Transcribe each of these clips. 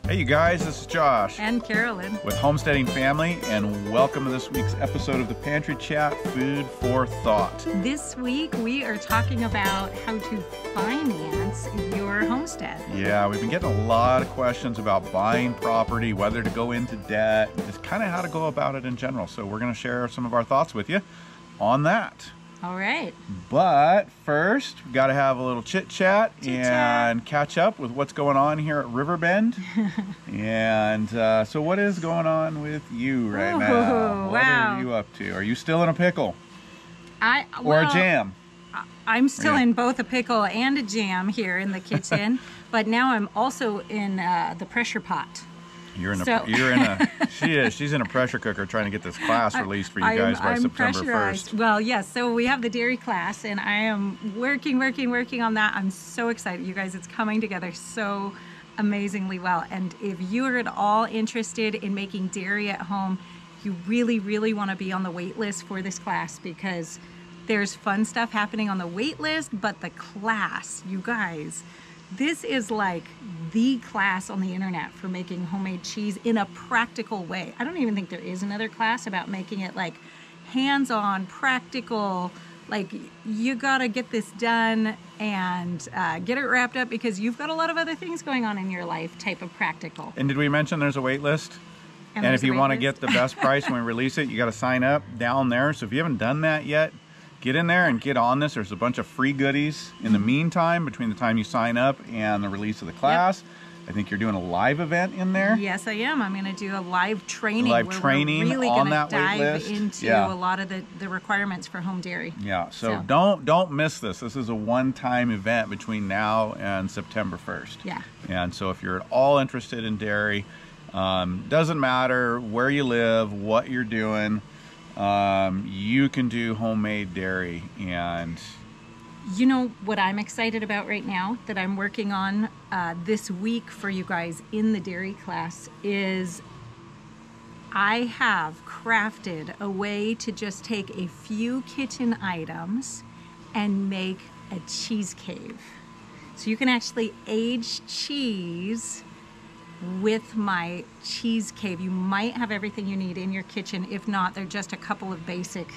Hey you guys, this is Josh and Carolyn with Homesteading Family, and welcome to this week's episode of the Pantry Chat, Food for Thought. This week we are talking about how to finance your homestead. Yeah, we've been getting a lot of questions about buying property, whether to go into debt, just kind of how to go about it in general. So we're going to share some of our thoughts with you on that. All right. But first, we've got to have a little chit-chat and catch up with what's going on here at Riverbend. And so what is going on with you right now? What are you up to? Are you still in a pickle? Or a jam? I'm still in both a pickle and a jam here in the kitchen, but now I'm also in the pressure pot. She's in a pressure cooker trying to get this class released for you guys by September 1st. Well, yes, so we have the dairy class and I am working on that. I'm so excited, you guys. It's coming together so amazingly well. And if you are at all interested in making dairy at home, you really want to be on the wait list for this class, because there's fun stuff happening on the wait list, but the class, you guys, this is like the class on the internet for making homemade cheese in a practical way. I don't even think there is another class about making it like hands-on, practical, like you gotta get this done and get it wrapped up because you've got a lot of other things going on in your life type of practical. And did we mention there's a wait list? And if you want to get the best price when we release it, you got to sign up down there. So if you haven't done that yet, get in there and get on this. There's a bunch of free goodies in the meantime between the time you sign up and the release of the class. Yep. I think you're doing a live event in there. Yes, I am. I'm going to do a live training where we're really going to dive into a lot of the requirements for home dairy. Yeah, so don't miss this. This is a one-time event between now and September 1st. Yeah. And so if you're at all interested in dairy, doesn't matter where you live, what you're doing, you can do homemade dairy. And you know what I'm excited about right now that I'm working on this week for you guys in the dairy class is I have crafted a way to just take a few kitchen items and make a cheese cave. So you can actually age cheese with my cheese cave. You might have everything you need in your kitchen. If not, they're just a couple of basic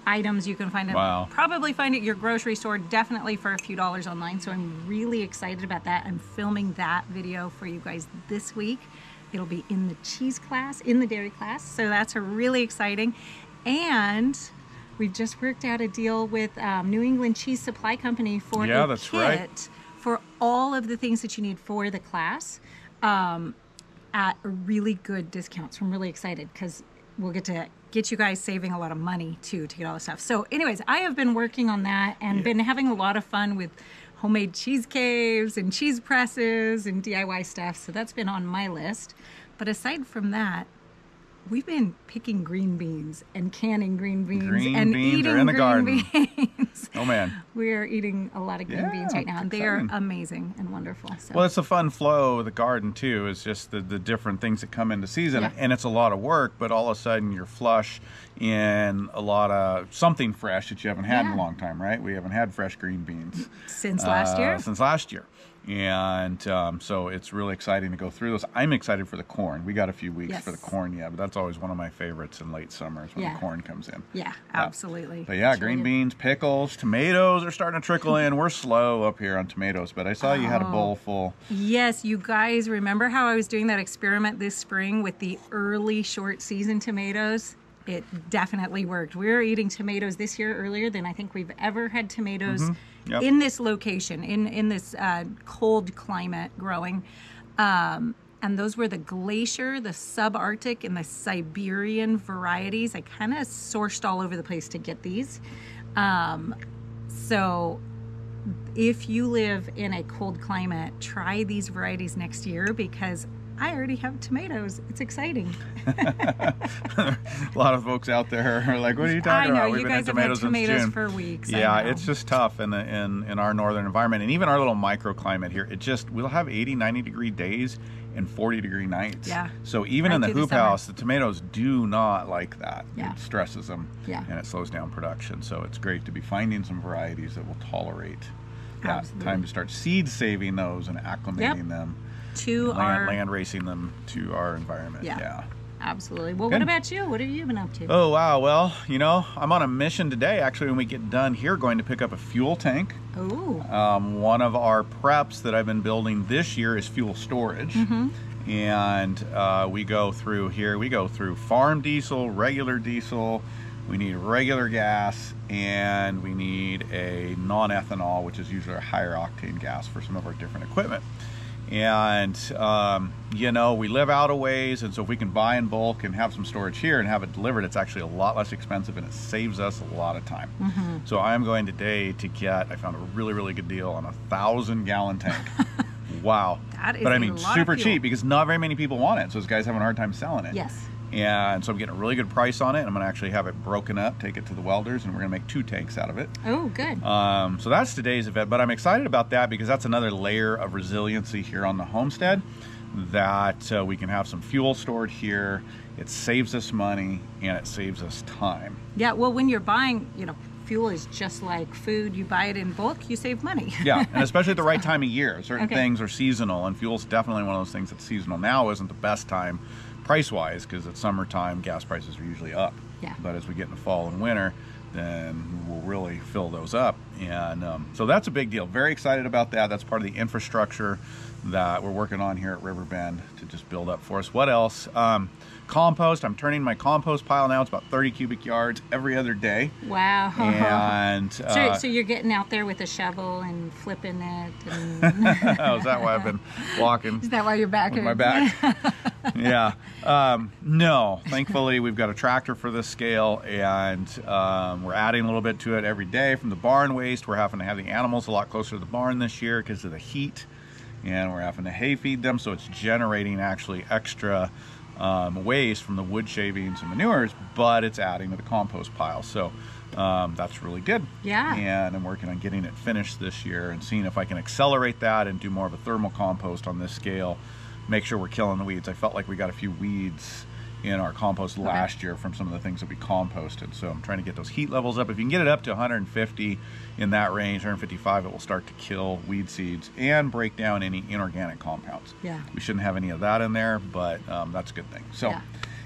items you can find. Probably find at your grocery store, definitely for a few dollars online. So I'm really excited about that. I'm filming that video for you guys this week. It'll be in the cheese class, in the dairy class. So that's really exciting. And we've just worked out a deal with New England Cheese Supply Company for a kit for all of the things that you need for the class. At a really good discount. So I'm really excited because we'll get to get you guys saving a lot of money too to get all this stuff. So anyways, I have been working on that and been having a lot of fun with homemade cheese caves and cheese presses and DIY stuff. So that's been on my list. But aside from that, we've been picking green beans and canning green beans and eating green beans. Oh man. We're eating a lot of green beans right now, and they are amazing and wonderful. So. Well, it's a fun flow of the garden too. It's just the different things that come into season, and it's a lot of work, but all of a sudden you're flush in a lot of something fresh that you haven't had in a long time, right? We haven't had fresh green beans since last year. Since last year. And so it's really exciting to go through those. I'm excited for the corn. We got a few weeks for the corn yet, but that's always one of my favorites in late summer is when the corn comes in. Yeah, absolutely. But yeah, green beans, pickles, tomatoes are starting to trickle in. We're slow up here on tomatoes, but I saw you had a bowl full. Yes, you guys remember how I was doing that experiment this spring with the early short season tomatoes? It definitely worked. We're eating tomatoes this year earlier than I think we've ever had tomatoes in this location, in this cold climate growing. And those were the glacier, the subarctic, and the Siberian varieties. I kind of sourced all over the place to get these. So if you live in a cold climate, try these varieties next year because I already have tomatoes. It's exciting. A lot of folks out there are like, what are you talking about? We've been tomatoes for weeks. Yeah, it's just tough in our northern environment. And even our little microclimate here, we'll have 80, 90 degree days and 40 degree nights. Yeah. So even in the hoop house, the tomatoes do not like that. Yeah. It stresses them. Yeah. And it slows down production. So it's great to be finding some varieties that will tolerate that. Time to start seed saving those and acclimating them. to our land racing them to our environment. Yeah. Absolutely. Well, what about you? What have you been up to? Oh, wow. Well, you know, I'm on a mission today, actually, when we get done here, going to pick up a fuel tank. Oh. One of our preps that I've been building this year is fuel storage. And we go through here, we go through farm diesel, regular diesel, we need regular gas, and we need a non-ethanol, which is usually a higher octane gas for some of our different equipment. And you know, we live out a ways, and so if we can buy in bulk and have some storage here and have it delivered, it's actually a lot less expensive and it saves us a lot of time. So I'm going today to get, I found a really good deal on a 1,000-gallon tank. Wow. That is but I mean, a lot super of fuel. cheap, because not very many people want it, so this guy's having a hard time selling it. Yes. And so I'm getting a really good price on it. I'm going to actually have it broken up, take it to the welders, and we're going to make 2 tanks out of it. Oh, good. So that's today's event, but I'm excited about that because that's another layer of resiliency here on the homestead, that we can have some fuel stored here. It saves us money and it saves us time. Yeah, well, when you're buying, you know, fuel is just like food. You buy it in bulk, you save money. Yeah, and especially at the right time of year. Certain things are seasonal, and fuel's definitely one of those things that's seasonal. Now isn't the best time price-wise, because it's summertime, gas prices are usually up. Yeah. But as we get into fall and winter, then we'll really fill those up. And so that's a big deal. Very excited about that. That's part of the infrastructure that we're working on here at Riverbend to just build up for us. What else? Compost. I'm turning my compost pile now. It's about 30 cubic yards every other day. Wow. And so you're getting out there with a shovel and flipping it. And oh, is that why I've been walking? Is that why you're back? With my back? Yeah. No. Thankfully, we've got a tractor for this scale, and we're adding a little bit to it every day from the barn waste. We're having to have the animals a lot closer to the barn this year because of the heat, and we're having to hay feed them, so it's generating actually extra waste from the wood shavings and manures, but it's adding to the compost pile. So that's really good. Yeah. And I'm working on getting it finished this year and seeing if I can accelerate that and do more of a thermal compost on this scale. Make sure we're killing the weeds. I felt like we got a few weeds in our compost last year from some of the things that we composted. So I'm trying to get those heat levels up. If you can get it up to 150 in that range, 155, it will start to kill weed seeds and break down any inorganic compounds. Yeah. We shouldn't have any of that in there, but that's a good thing. So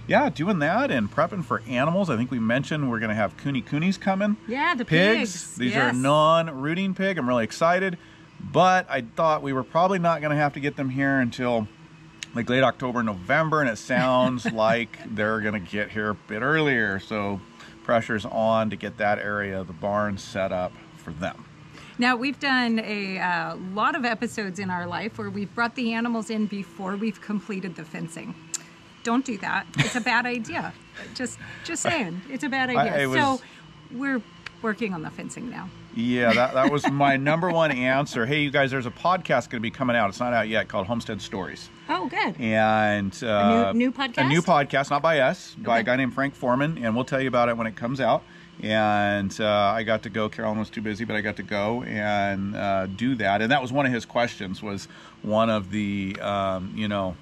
yeah, doing that and prepping for animals. I think we mentioned we're going to have coonies coming. Yeah, the pigs. These are non-rooting pig. I'm really excited, but I thought we were probably not going to have to get them here until like late October, November, and it sounds like they're going to get here a bit earlier. So pressure's on to get that area of the barn set up for them. Now, we've done a lot of episodes in our life where we've brought the animals in before we've completed the fencing. Don't do that. It's a bad idea. Just saying, it's a bad idea. So we're working on the fencing now. Yeah, that was my number one answer. Hey, you guys, there's a podcast going to be coming out. It's not out yet, called Homestead Stories. Oh, good. And a new podcast? A new podcast, not by us, by a guy named Frank Foreman, and we'll tell you about it when it comes out. And I got to go. Carolyn was too busy, but I got to go and do that. And that was one of his questions, was one of the, you know,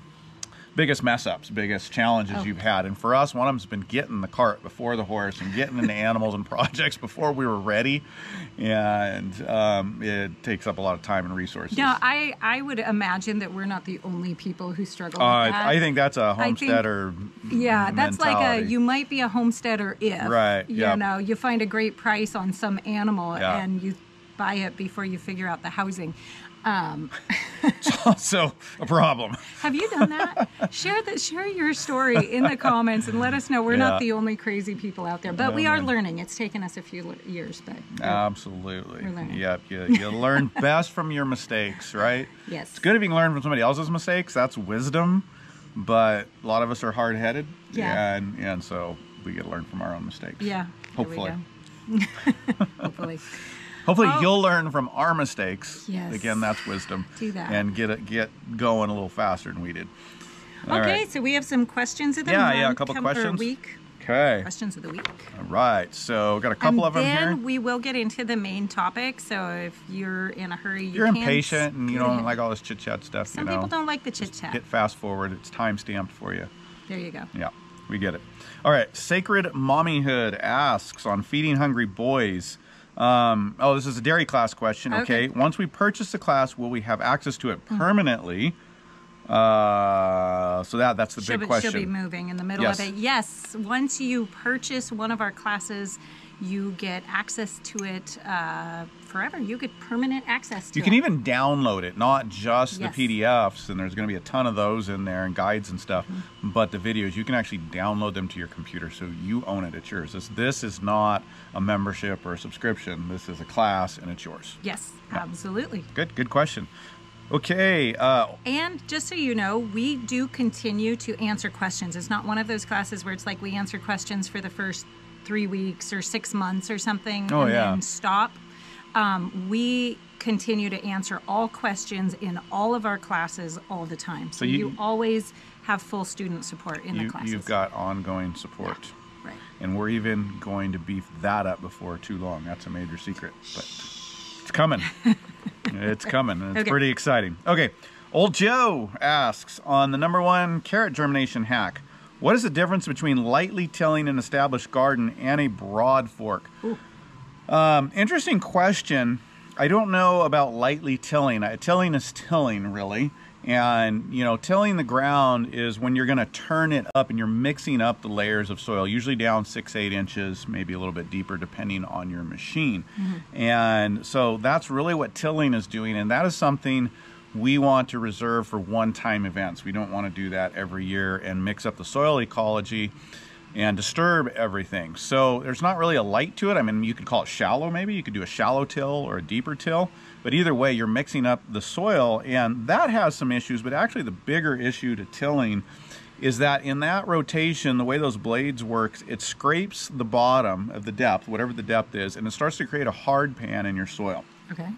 biggest mess ups, biggest challenges you've had. And for us, one of them's been getting the cart before the horse and getting into animals and projects before we were ready. And it takes up a lot of time and resources. Now, I would imagine that we're not the only people who struggle with that. I think that's a homesteader Yeah, that's mentality. like you might be a homesteader if, right, you know, you find a great price on some animal and you buy it before you figure out the housing. It's also a problem. Have you done that? Share your story in the comments and let us know. We're not the only crazy people out there, but we are learning. It's taken us a few years, but absolutely. We're learning. Yep, you learn best from your mistakes, right? Yes. It's good if you can learn from somebody else's mistakes. That's wisdom, but a lot of us are hard-headed, and so we get to learn from our own mistakes. Yeah. Hopefully. Hopefully. Hopefully you'll learn from our mistakes. Yes. Again, that's wisdom. Do that. And get going a little faster than we did. All okay, right. So we have some questions of the month. Yeah, a couple questions. Week. Okay. Questions of the week. All right. So got a couple of them here. And then we will get into the main topic. So if you're in a hurry, you're impatient and you don't like all this chit chat stuff. Some people don't like the chit chat. Hit fast forward. It's time stamped for you. There you go. Yeah, we get it. All right. Sacred Mommyhood asks on feeding hungry boys. This is a dairy class question. Okay. Once we purchase the class, will we have access to it permanently? So that's the big question. She'll be moving in the middle of it. Yes, once you purchase one of our classes, you get access to it forever. You get permanent access to it. You can even download it, not just the PDFs, and there's going to be a ton of those in there and guides and stuff, but the videos, you can actually download them to your computer, so you own it. It's yours. This is not a membership or a subscription. This is a class, and it's yours. Yes, absolutely. Good question. Okay. And just so you know, we do continue to answer questions. It's not one of those classes where it's like we answer questions for the first 3 weeks or 6 months or something then stop. We continue to answer all questions in all of our classes all the time. So you always have full student support in the classes. You've got ongoing support. Yeah, right. And we're even going to beef that up before too long. That's a major secret, but it's coming. It's coming, and it's pretty exciting. Okay, Old Joe asks, on the #1 carrot germination hack, what is the difference between lightly tilling an established garden and a broad fork? Interesting question. I don't know about lightly tilling. Tilling is tilling, really. And, you know, tilling the ground is when you're going to turn it up and you're mixing up the layers of soil, usually down 6-8 inches, maybe a little bit deeper, depending on your machine. And so that's really what tilling is doing. And that is something we want to reserve for one-time events. We don't want to do that every year and mix up the soil ecology and disturb everything. So there's not really a light to it. I mean, you could call it shallow maybe. You could do a shallow till or a deeper till. But either way, you're mixing up the soil, and that has some issues. But actually the bigger issue to tilling is that in that rotation, the way those blades work, it scrapes the bottom of the depth, whatever the depth is, and it starts to create a hard pan in your soil. Okay.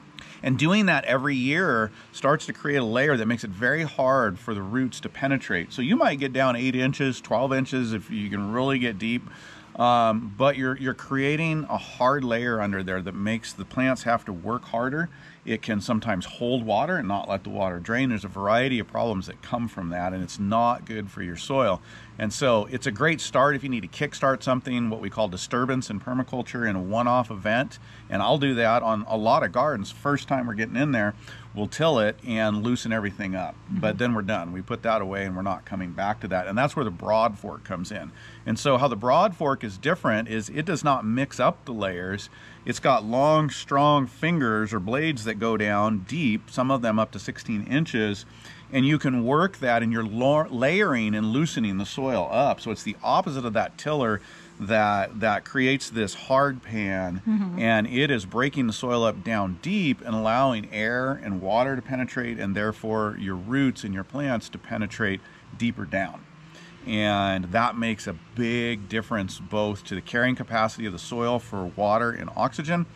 And doing that every year starts to create a layer that makes it very hard for the roots to penetrate. So you might get down 8 inches, 12 inches if you can really get deep. But you're creating a hard layer under there that makes the plants have to work harder. It can sometimes hold water and not let the water drain. There's a variety of problems that come from that, and it's not good for your soil. And so it's a great start if you need to kickstart something, what we call disturbance in permaculture, in a one-off event. And I'll do that on a lot of gardens. First time we're getting in there, we'll till it and loosen everything up. But then we're done. We put that away and we're not coming back to that. And that's where the broad fork comes in. And so how the broad fork is different is it does not mix up the layers. It's got long, strong fingers or blades that go down deep, some of them up to 16 inches. And you can work that and you're layering and loosening the soil up. So it's the opposite of that tiller that creates this hard pan, and it is breaking the soil up down deep and allowing air and water to penetrate, and therefore your roots and your plants to penetrate deeper down. And that makes a big difference both to the carrying capacity of the soil for water and oxygen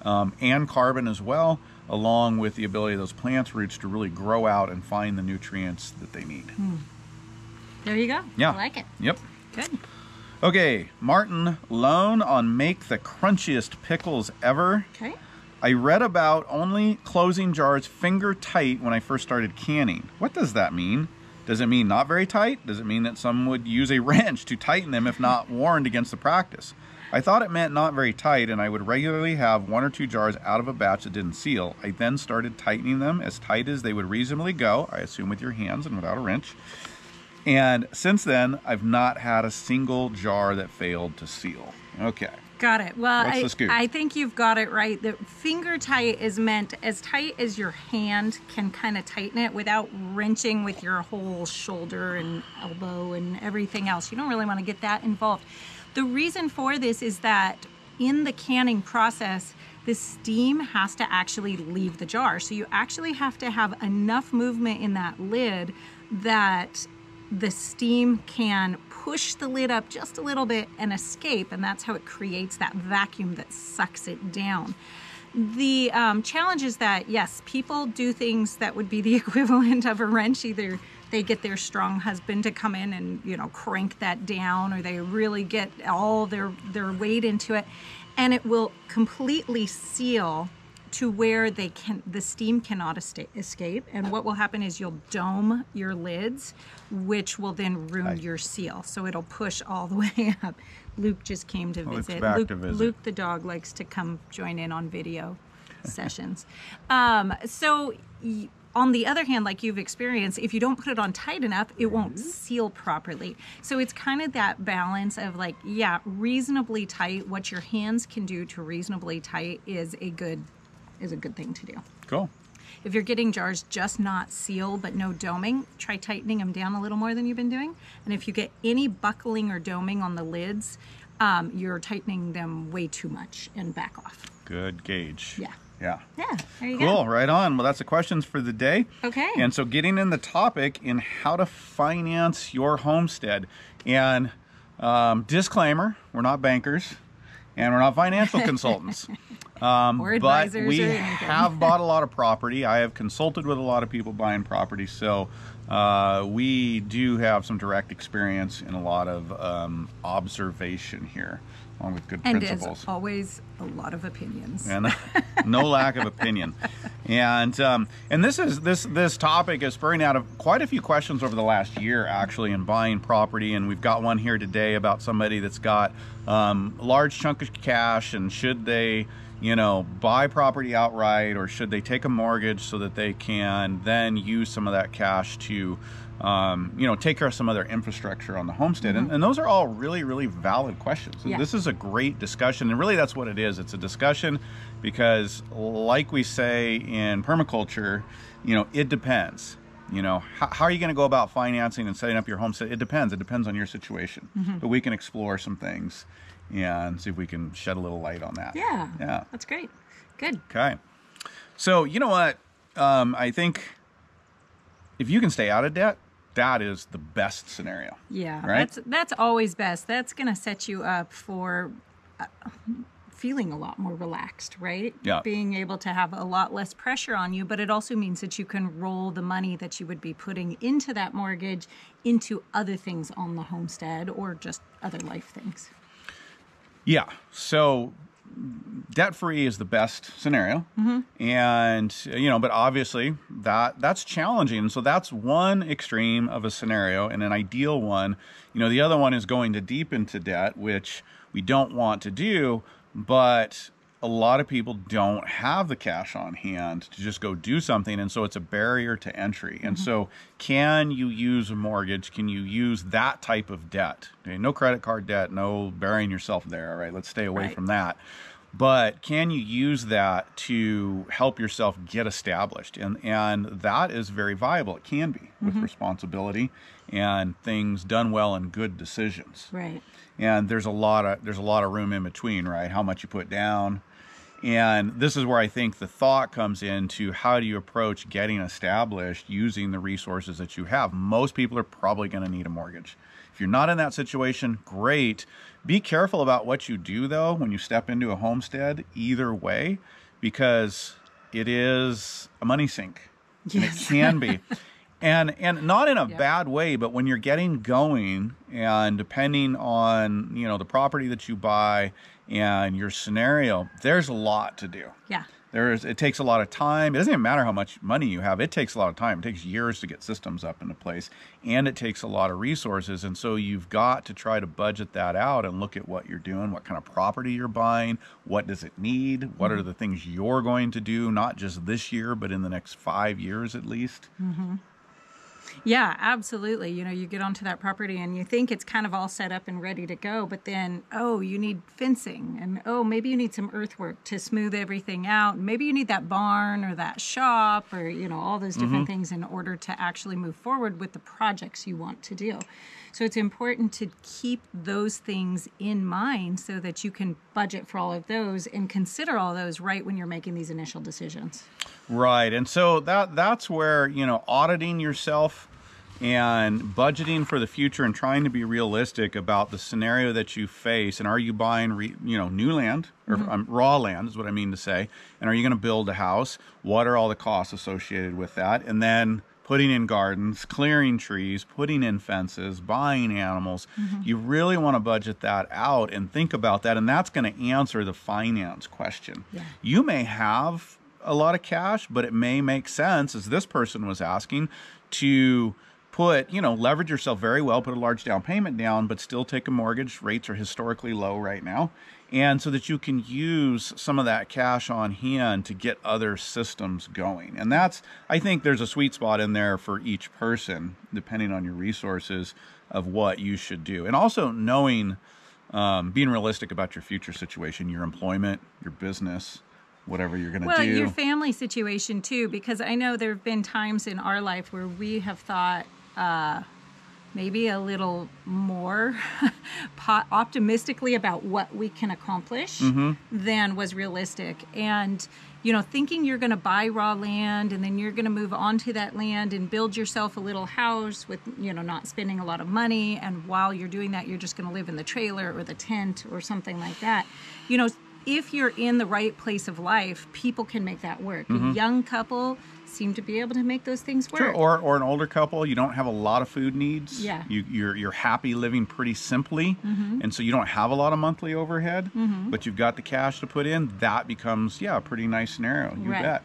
and carbon as well, along with the ability of those plants' roots to really grow out and find the nutrients that they need. There you go. Yeah. I like it. Yep. Good. Okay, Martin Lone on make the crunchiest pickles ever. Okay. I read about only closing jars finger tight when I first started canning. What does that mean? Does it mean not very tight? Does it mean that some would use a wrench to tighten them if not warned against the practice? I thought it meant not very tight, and I would regularly have 1 or 2 jars out of a batch that didn't seal. I then started tightening them as tight as they would reasonably go, I assume with your hands and without a wrench. And since then, I've not had a single jar that failed to seal. Okay. Got it. Well, What's the scoop? I think you've got it right. The finger tight is meant as tight as your hand can kind of tighten it without wrenching with your whole shoulder and elbow and everything else. You don't really want to get that involved. The reason for this is that in the canning process, the steam has to actually leave the jar. So you actually have to have enough movement in that lid that the steam can push the lid up just a little bit and escape, and that's how it creates that vacuum that sucks it down. The challenge is that, yes, people do things that would be the equivalent of a wrench. Either they get their strong husband to come in and, you know, crank that down, or they really get all their weight into it, and it will completely seal to where the steam cannot escape. And what will happen is you'll dome your lids, which will then ruin your seal. So it'll push all the way up. Luke just came to visit. Luke the dog likes to come join in on video sessions. So on the other hand, like you've experienced, if you don't put it on tight enough, it won't seal properly. So it's kind of that balance of like, yeah, reasonably tight. What your hands can do to reasonably tight is a good thing to do. Cool. If you're getting jars just not seal but no doming, try tightening them down a little more than you've been doing. And if you get any buckling or doming on the lids, you're tightening them way too much and back off. Good gauge. Yeah. Yeah. Yeah, there you go. Cool, right on. Well, that's the questions for the day. Okay. And so getting in the topic in how to finance your homestead. And disclaimer, we're not bankers and we're not financial consultants. Or advisors but we or anything. have bought a lot of property. I have consulted with a lot of people buying property. So we do have some direct experience and a lot of observation here, along with good principles. And as always, a lot of opinions. And no lack of opinion. And this topic is spurring out of quite a few questions over the last year, actually, in buying property. And we've got one here today about somebody that's got a large chunk of cash, and should they, you know, buy property outright, or should they take a mortgage so that they can then use some of that cash to, you know, take care of some other infrastructure on the homestead. And those are all really, really valid questions. Yeah. This is a great discussion, and really that's what it is. It's a discussion because, like we say in permaculture, you know, it depends. You know, how are you going to go about financing and setting up your homestead? It depends. It depends on your situation. But we can explore some things and see if we can shed a little light on that. Yeah. Yeah. That's great. Good. Okay. So, you know what? I think if you can stay out of debt, that is the best scenario. Yeah. Right? That's always best. That's going to set you up for feeling a lot more relaxed, right? Yeah. Being able to have a lot less pressure on you, but it also means that you can roll the money that you would be putting into that mortgage into other things on the homestead or just other life things. Yeah. So debt-free is the best scenario. And, you know, but obviously that's challenging. And so that's one extreme of a scenario, and an ideal one. You know, the other one is going to deep into debt, which we don't want to do, but a lot of people don't have the cash on hand to just go do something, and so it's a barrier to entry. And so can you use a mortgage? Can you use that type of debt? Okay, no credit card debt, no burying yourself there, right? Let's stay away from that. But can you use that to help yourself get established? And that is very viable. It can be, with responsibility and things done well and good decisions. Right. And there's a lot of room in between, right? How much you put down. And this is where I think the thought comes into, how do you approach getting established using the resources that you have? Most people are probably going to need a mortgage. If you're not in that situation, great. Be careful about what you do, though, when you step into a homestead, either way, because it is a money sink. Yes. And it can be. And not in a bad way, but when you're getting going, and depending on, you know, the property that you buy and your scenario, there's a lot to do. Yeah. It takes a lot of time. It doesn't even matter how much money you have. It takes a lot of time. It takes years to get systems up into place, and it takes a lot of resources. And so you've got to try to budget that out and look at what you're doing, what kind of property you're buying, what does it need, what are the things you're going to do, not just this year, but in the next 5 years at least. Yeah, absolutely. You know, you get onto that property and you think it's kind of all set up and ready to go, but then, oh, you need fencing, and oh, maybe you need some earthwork to smooth everything out. Maybe you need that barn or that shop, or, you know, all those different things in order to actually move forward with the projects you want to do. So it's important to keep those things in mind so that you can budget for all of those and consider all those right when you're making these initial decisions. Right. And so that's where, you know, auditing yourself and budgeting for the future and trying to be realistic about the scenario that you face. And are you buying, new land, or raw land is what I mean to say. And are you going to build a house? What are all the costs associated with that? And then putting in gardens, clearing trees, putting in fences, buying animals. You really want to budget that out and think about that. And that's going to answer the finance question. Yeah. You may have a lot of cash, but it may make sense, as this person was asking, to put, leverage yourself very well, put a large down payment down, but still take a mortgage. Rates are historically low right now. And so that you can use some of that cash on hand to get other systems going. And I think there's a sweet spot in there for each person, depending on your resources, of what you should do. And also knowing, being realistic about your future situation, your employment, your business, whatever you're going to do. Well, your family situation too, because I know there have been times in our life where we have thought maybe a little more optimistically about what we can accomplish than was realistic. And, thinking you're going to buy raw land and then you're going to move onto that land and build yourself a little house with, not spending a lot of money. And while you're doing that, you're just going to live in the trailer or the tent or something like that. If you're in the right place of life, people can make that work. A young couple seem to be able to make those things work. Sure. Or an older couple, you don't have a lot of food needs. Yeah. You're happy living pretty simply, and so you don't have a lot of monthly overhead, but you've got the cash to put in. That becomes, a pretty nice scenario. You bet.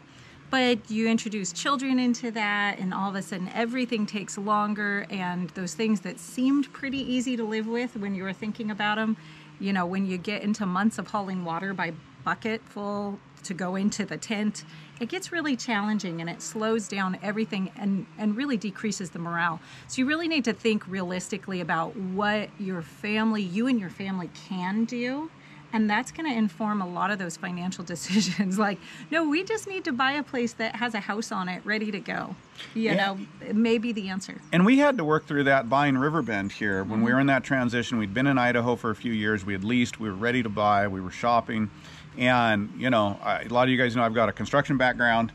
But you introduce children into that, and all of a sudden everything takes longer, and those things that seemed pretty easy to live with when you were thinking about them, when you get into months of hauling water by bucket full to go into the tent, it gets really challenging, and it slows down everything and really decreases the morale. So you really need to think realistically about what you and your family can do. And that's going to inform a lot of those financial decisions. Like, no, we just need to buy a place that has a house on it ready to go. It may be the answer. And we had to work through that buying Riverbend here. When we were in that transition, we'd been in Idaho for a few years. We had leased, we were ready to buy, we were shopping. And, a lot of you guys know I've got a construction background.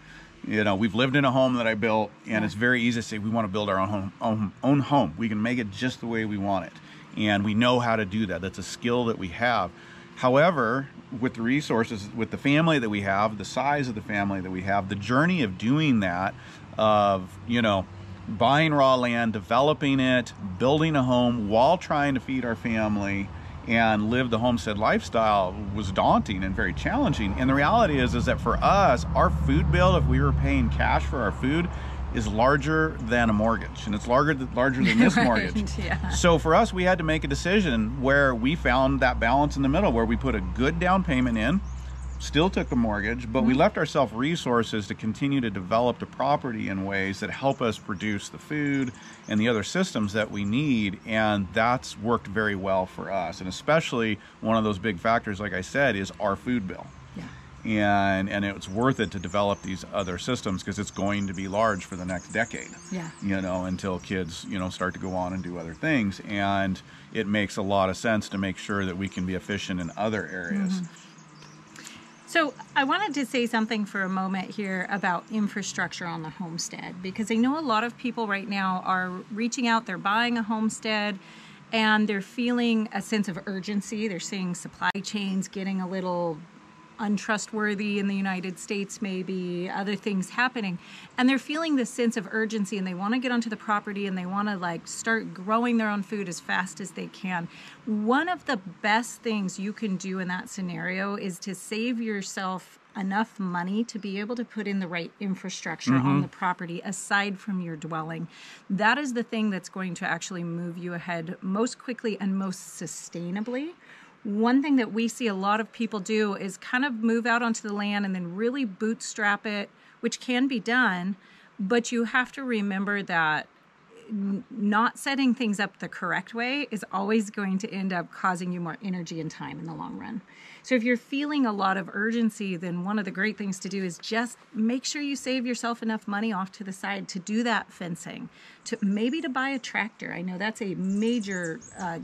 We've lived in a home that I built, and it's very easy to say we want to build our own home. We can make it just the way we want it. And we know how to do that. That's a skill that we have. However, with the resources, with the family that we have, the size of the family that we have, the journey of doing that, of, buying raw land, developing it, building a home while trying to feed our family and live the homestead lifestyle was daunting and very challenging. And the reality is that for us, our food bill, if we were paying cash for our food, is larger than a mortgage, and it's larger than this mortgage. Yeah. So for us, we had to make a decision where we found that balance in the middle, where we put a good down payment in, still took a mortgage, but we left ourselves resources to continue to develop the property in ways that help us produce the food and the other systems that we need, and that's worked very well for us. And especially one of those big factors, like I said, is our food bill. And it's worth it to develop these other systems because it's going to be large for the next decade. Until kids, start to go on and do other things. And it makes a lot of sense to make sure that we can be efficient in other areas. So I wanted to say something for a moment here about infrastructure on the homestead, because I know a lot of people right now are reaching out, they're buying a homestead, and they're feeling a sense of urgency. They're seeing supply chains getting a little untrustworthy in the United States, maybe other things happening, and they're feeling this sense of urgency, and they want to get onto the property, and they want to start growing their own food as fast as they can. One of the best things you can do in that scenario is to save yourself enough money to be able to put in the right infrastructure on the property aside from your dwelling. That is the thing that's going to actually move you ahead most quickly and most sustainably. One thing that we see a lot of people do is kind of move out onto the land and then really bootstrap it, which can be done, but you have to remember that not setting things up the correct way is always going to end up causing you more energy and time in the long run. So if you're feeling a lot of urgency, then one of the great things to do is just make sure you save yourself enough money off to the side to do that fencing, to maybe to buy a tractor. I know that's a major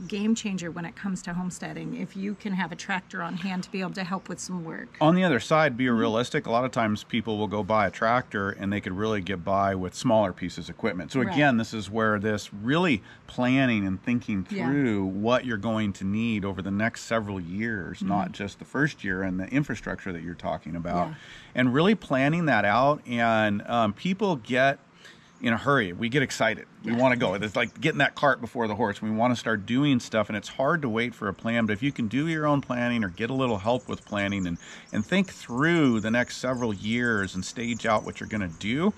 game changer when it comes to homesteading, if you can have a tractor on hand to be able to help with some work. On the other side, be realistic. A lot of times people will go buy a tractor and they could really get by with smaller pieces of equipment. So again, this is where this really planning and thinking through what you're going to need over the next several years, not just the first year, and the infrastructure that you're talking about, and really planning that out. And people get in a hurry. We get excited. We want to go. It's like getting that cart before the horse. We want to start doing stuff, and it's hard to wait for a plan. But if you can do your own planning or get a little help with planning and think through the next several years and stage out what you're going to do,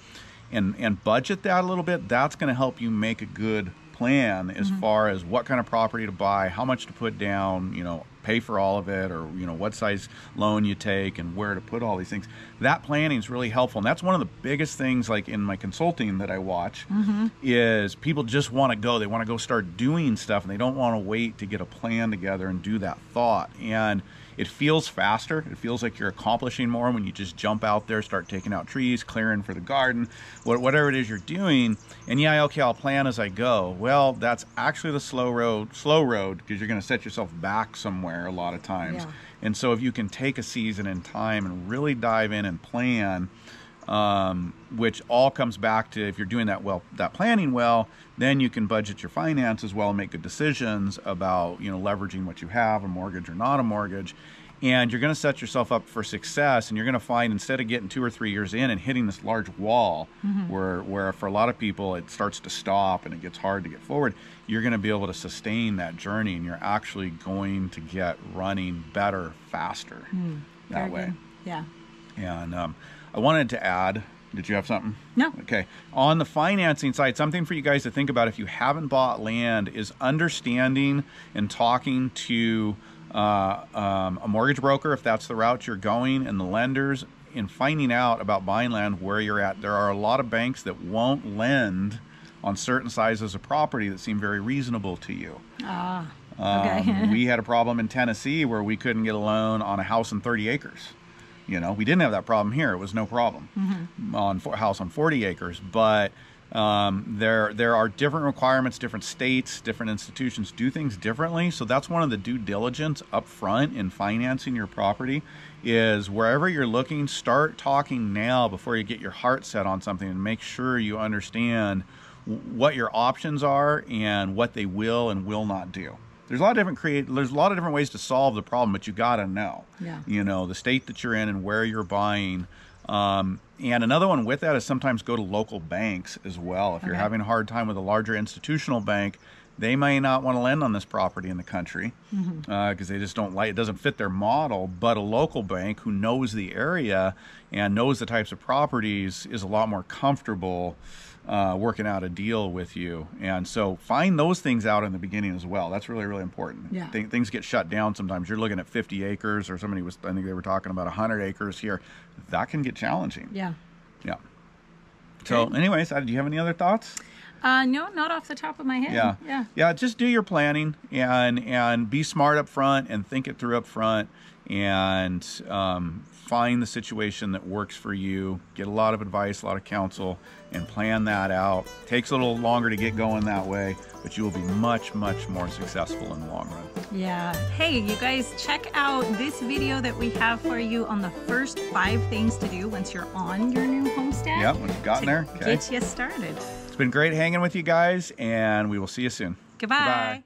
and budget that a little bit, that's going to help you make a good plan as far as what kind of property to buy, how much to put down, you know, pay for all of it, or, you know, what size loan you take and where to put all these things. That planning is really helpful. And that's one of the biggest things, like in my consulting that I watch, is people just want to go. They want to go start doing stuff, and they don't want to wait to get a plan together and do that thought. And it feels faster. It feels like you're accomplishing more when you just jump out there, start taking out trees, clearing for the garden, whatever it is you're doing. And yeah, okay, I'll plan as I go. Well, that's actually the slow road, because you're going to set yourself back somewhere a lot of times. Yeah. And so if you can take a season in time and really dive in and plan, which all comes back to, if you're doing that well, that planning well, then you can budget your finances well and make good decisions about, you know, leveraging what you have, a mortgage or not a mortgage. And you're going to set yourself up for success. And you're going to find, instead of getting 2 or 3 years in and hitting this large wall where for a lot of people it starts to stop and it gets hard to get forward, you're going to be able to sustain that journey, and you're actually going to get running better, faster that way. Good. Yeah. And I wanted to add, did you have something? No. Okay. On the financing side, something for you guys to think about if you haven't bought land is understanding and talking to a mortgage broker, if that's the route you're going, and the lenders, in finding out about buying land where you're at. There are a lot of banks that won't lend on certain sizes of property that seem very reasonable to you. Okay. We had a problem in Tennessee where we couldn't get a loan on a house in 30 acres. You know, we didn't have that problem here. It was no problem on a house on 40 acres. But there are different requirements, different states, different institutions do things differently. So that's one of the due diligence up front in financing your property, is wherever you're looking, start talking now before you get your heart set on something, and make sure you understand what your options are and what they will and will not do. There's a lot of different ways to solve the problem, but you gotta know, you know, the state that you're in and where you're buying. And another one with that is sometimes go to local banks as well. If you're having a hard time with a larger institutional bank, they may not want to lend on this property in the country because they just don't like it, doesn't fit their model. But a local bank who knows the area and knows the types of properties is a lot more comfortable working out a deal with you. And so find those things out in the beginning as well. That's really, really important. Yeah. Things get shut down sometimes. You're looking at 50 acres, or somebody was, I think they were talking about 100 acres here. That can get challenging. Yeah. Yeah. So anyways, do you have any other thoughts? No, not off the top of my head. Yeah, just do your planning and be smart up front and think it through up front, and find the situation that works for you. Get a lot of advice, a lot of counsel, and plan that out. Takes a little longer to get going that way, but you will be much, much more successful in the long run. Yeah. Hey, you guys, check out this video that we have for you on the first 5 things to do once you're on your new homestead. Yeah, once you've gotten there. Get you started. It's been great hanging with you guys, and we will see you soon. Goodbye.